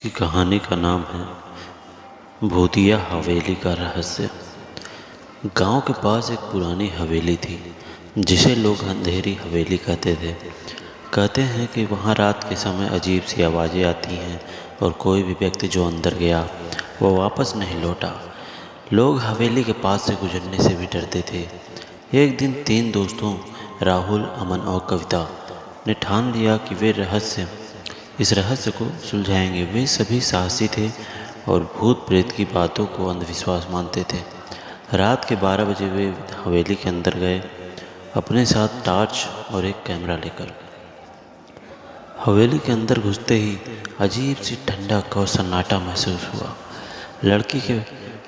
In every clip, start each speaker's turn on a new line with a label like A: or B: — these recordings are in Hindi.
A: की कहानी का नाम है भूतिया हवेली का रहस्य। गांव के पास एक पुरानी हवेली थी जिसे लोग अंधेरी हवेली कहते थे। कहते हैं कि वहां रात के समय अजीब सी आवाज़ें आती हैं और कोई भी व्यक्ति जो अंदर गया वो वापस नहीं लौटा। लोग हवेली के पास से गुजरने से भी डरते थे। एक दिन 3 दोस्तों राहुल, अमन और कविता ने ठान लिया कि वे इस रहस्य को सुलझाएंगे। वे सभी साहसी थे और भूत प्रेत की बातों को अंधविश्वास मानते थे। रात के 12 बजे वे हवेली के अंदर गए, अपने साथ टॉर्च और एक कैमरा लेकर। हवेली के अंदर घुसते ही अजीब सी ठंडक और सन्नाटा महसूस हुआ।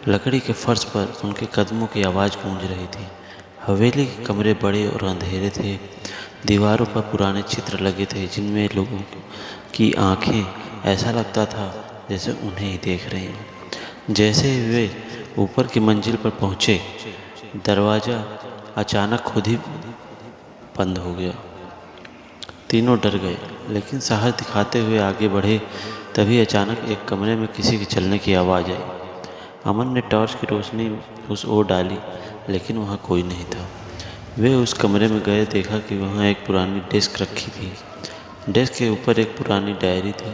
A: लकड़ी के फर्श पर उनके कदमों की आवाज़ गूंज रही थी। हवेली के कमरे बड़े और अंधेरे थे। दीवारों पर पुराने चित्र लगे थे जिनमें लोगों की आंखें ऐसा लगता था जैसे उन्हें ही देख रही हों। जैसे ही वे ऊपर की मंजिल पर पहुंचे, दरवाज़ा अचानक खुद ही बंद हो गया। तीनों डर गए लेकिन साहस दिखाते हुए आगे बढ़े। तभी अचानक एक कमरे में किसी के चलने की आवाज़ आई। अमन ने टॉर्च की रोशनी उस ओर डाली लेकिन वहाँ कोई नहीं था। वे उस कमरे में गए, देखा कि वहाँ एक पुरानी डेस्क रखी थी। डेस्क के ऊपर एक पुरानी डायरी थी।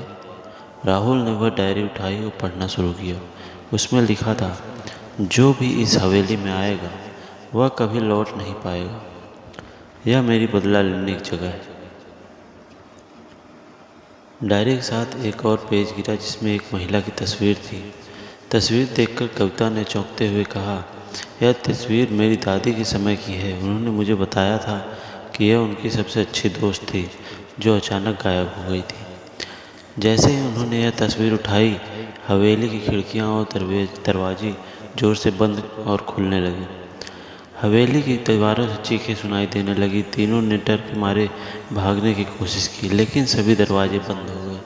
A: राहुल ने वह डायरी उठाई और पढ़ना शुरू किया। उसमें लिखा था, जो भी इस हवेली में आएगा वह कभी लौट नहीं पाएगा। यह मेरी बदला लेने की जगह है। डायरी के साथ एक और पेज गिरा जिसमें एक महिला की तस्वीर थी। तस्वीर देखकर कविता ने चौंकते हुए कहा, यह तस्वीर मेरी दादी के समय की है। उन्होंने मुझे बताया था कि यह उनकी सबसे अच्छी दोस्त थी जो अचानक गायब हो गई थी। जैसे ही उन्होंने यह तस्वीर उठाई, हवेली की खिड़कियां और दरवाजे जोर से बंद और खुलने लगे। हवेली की दीवारों से चीखें सुनाई देने लगी। तीनों ने डर के मारे भागने की कोशिश की लेकिन सभी दरवाजे बंद हो गए।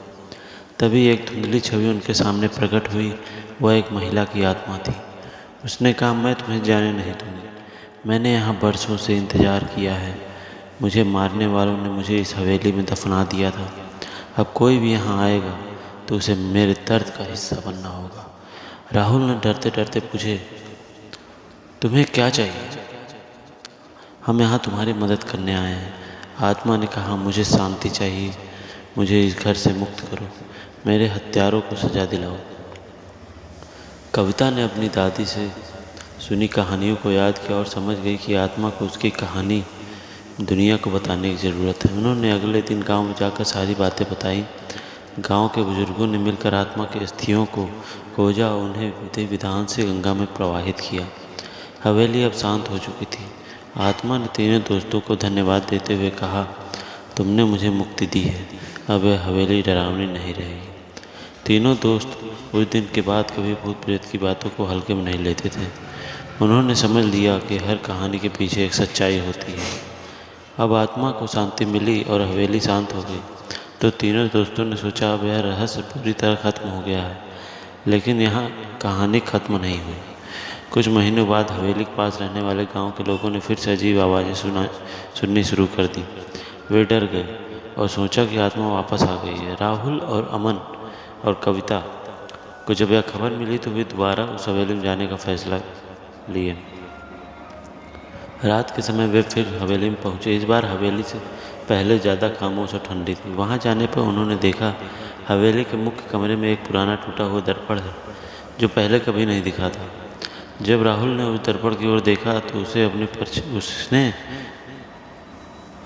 A: तभी एक धुंधली छवि उनके सामने प्रकट हुई। वह एक महिला की आत्मा थी। उसने कहा, मैं तुम्हें जाने नहीं दूंगी। मैंने यहाँ बरसों से इंतज़ार किया है। मुझे मारने वालों ने मुझे इस हवेली में दफना दिया था। अब कोई भी यहाँ आएगा तो उसे मेरे दर्द का हिस्सा बनना होगा। राहुल ने डरते डरते पूछे, तुम्हें क्या चाहिए? हम यहाँ तुम्हारी मदद करने आए हैं। आत्मा ने कहा, मुझे शांति चाहिए। मुझे इस घर से मुक्त करो। मेरे हत्यारों को सजा दिलाओ। कविता ने अपनी दादी से सुनी कहानियों को याद किया और समझ गई कि आत्मा को उसकी कहानी दुनिया को बताने की ज़रूरत है। उन्होंने अगले दिन गांव में जाकर सारी बातें बताई। गांव के बुजुर्गों ने मिलकर आत्मा की अस्थियों को खोजा और उन्हें विधि विधान से गंगा में प्रवाहित किया। हवेली अब शांत हो चुकी थी। आत्मा ने तीनों दोस्तों को धन्यवाद देते हुए कहा, तुमने मुझे मुक्ति दी है। अब यह हवेली डरावनी नहीं रहेगी। तीनों दोस्त उस दिन के बाद कभी भूत प्रेत की बातों को हल्के में नहीं लेते थे। उन्होंने समझ लिया कि हर कहानी के पीछे एक सच्चाई होती है। अब आत्मा को शांति मिली और हवेली शांत हो गई तो तीनों दोस्तों ने सोचा, अब यह रहस्य पूरी तरह खत्म हो गया है। लेकिन यहाँ कहानी खत्म नहीं हुई। कुछ महीनों बाद हवेली के पास रहने वाले गांव के लोगों ने फिर से अजीब आवाज़ें सुननी शुरू कर दी। वे डर गए और सोचा कि आत्मा वापस आ गई है। राहुल और अमन और कविता को जब यह खबर मिली तो वे दोबारा उस हवेली में जाने का फैसला लिए। रात के समय वे फिर हवेली में पहुंचे। इस बार हवेली से पहले ज़्यादा खामोश और ठंडी थी। वहां जाने पर उन्होंने देखा, हवेली के मुख्य कमरे में एक पुराना टूटा हुआ दर्पण है जो पहले कभी नहीं दिखा था। जब राहुल ने उस दर्पण की ओर देखा तो उसने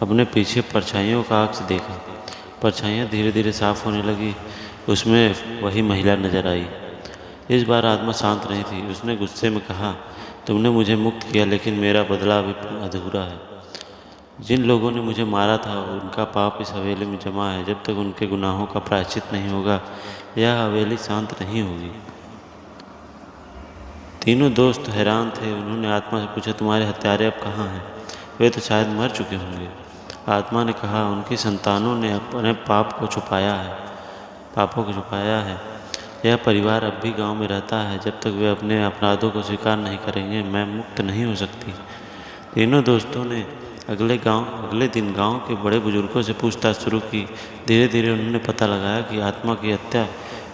A: अपने पीछे परछाइयों का अक्स देखा। परछाइयाँ धीरे धीरे साफ होने लगी। उसमें वही महिला नजर आई। इस बार आत्मा शांत नहीं थी। उसने गुस्से में कहा, तुमने मुझे मुक्त किया लेकिन मेरा बदला अभी अधूरा है। जिन लोगों ने मुझे मारा था उनका पाप इस हवेली में जमा है। जब तक उनके गुनाहों का प्रायश्चित नहीं होगा यह हवेली शांत नहीं होगी। तीनों दोस्त हैरान थे। उन्होंने आत्मा से पूछा, तुम्हारे हत्यारे अब कहाँ हैं? वे तो शायद मर चुके होंगे। आत्मा ने कहा, उनकी संतानों ने अपने पापों को छुपाया है। यह परिवार अब भी गांव में रहता है। जब तक वे अपने अपराधों को स्वीकार नहीं करेंगे मैं मुक्त नहीं हो सकती। तीनों दोस्तों ने अगले दिन गांव के बड़े बुजुर्गों से पूछताछ शुरू की। धीरे धीरे उन्होंने पता लगाया कि आत्मा की हत्या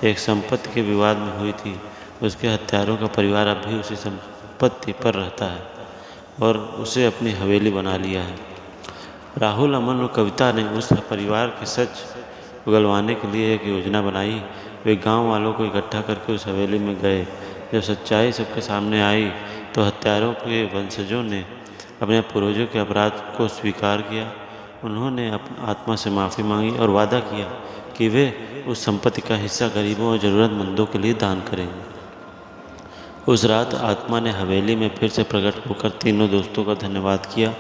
A: एक संपत्ति के विवाद में हुई थी। उसके हत्यारों का परिवार अब भी उसी संपत्ति पर रहता है और उसे अपनी हवेली बना लिया है। राहुल, अमन और कविता ने उस परिवार के सच उगलवाने के लिए एक योजना बनाई। वे गांव वालों को इकट्ठा करके उस हवेली में गए। जब सच्चाई सबके सामने आई तो हत्यारों के वंशजों ने अपने पूर्वजों के अपराध को स्वीकार किया। उन्होंने आत्मा से माफ़ी मांगी और वादा किया कि वे उस संपत्ति का हिस्सा गरीबों और ज़रूरतमंदों के लिए दान करेंगे। उस रात आत्मा ने हवेली में फिर से प्रकट होकर तीनों दोस्तों का धन्यवाद किया।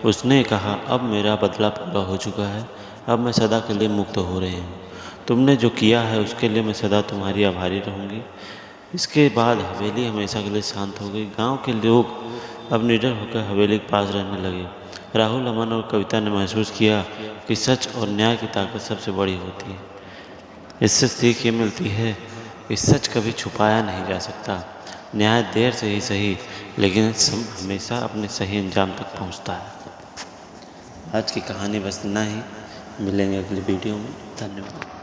A: उसने कहा, अब मेरा बदला पूरा हो चुका है, अब मैं सदा के लिए मुक्त हो रही हूँ। तुमने जो किया है उसके लिए मैं सदा तुम्हारी आभारी रहूँगी। इसके बाद हवेली हमेशा के लिए शांत हो गई। गांव के लोग अब निडर होकर हवेली के पास रहने लगे। राहुल, अमन और कविता ने महसूस किया कि सच और न्याय की ताकत सबसे बड़ी होती है। इससे सीख ये मिलती है कि सच कभी छुपाया नहीं जा सकता। न्याय देर से ही सही, लेकिन हमेशा अपने सही अंजाम तक पहुंचता है। आज की कहानी बस इतना ही। मिलेंगे अगली वीडियो में। धन्यवाद।